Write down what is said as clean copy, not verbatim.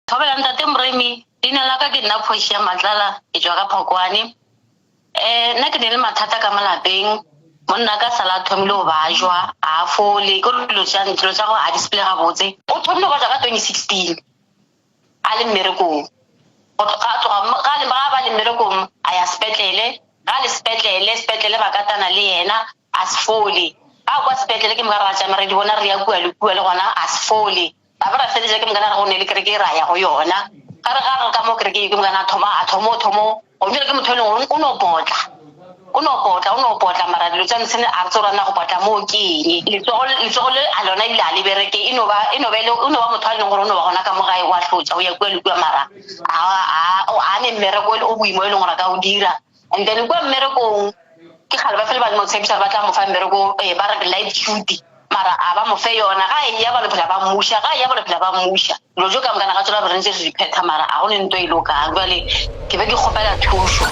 thobela ntate Moremi dina la ka ke nna Phosha Matlala ke jwa ka Phokwane nna ke ne le mathata ka malapeng monna ka sala thomile o bajwa a fole go lo tsa go a display ga botse o thomile go ja ka 2016 a le mmereko o ga le ba le mmereko a ya spetlele ga le spetlele ba katana le yena asfole a kwa spetlele ke mga ratsa mare di bona re ya kua le gona asfole ba ba fele ke mga go ne le kereke ra ya go yona ga ka mo kereke ke mga thomo o dire ke motho le o no potla mara lo tsane sene a tsorana go potla mo keng le tsogole a lona ile a le bereke ino ba motho a leng gore no ba gona ka mo gae wa tlotsa o ya kua le kua mara a ne mmereko o boimo e leng gore ka o dira and then kwa mmerekong ke gale ba fele ba mo tshepisa ba tla mo fa mmereko ba re light duty mara a ba mo fe yona ga ya ba le phela ba musha lo jo ka mngana ga tsela ba rentse se iphetha mara a go ne ntwe ile o ka jwale ke be ke kgopela thuso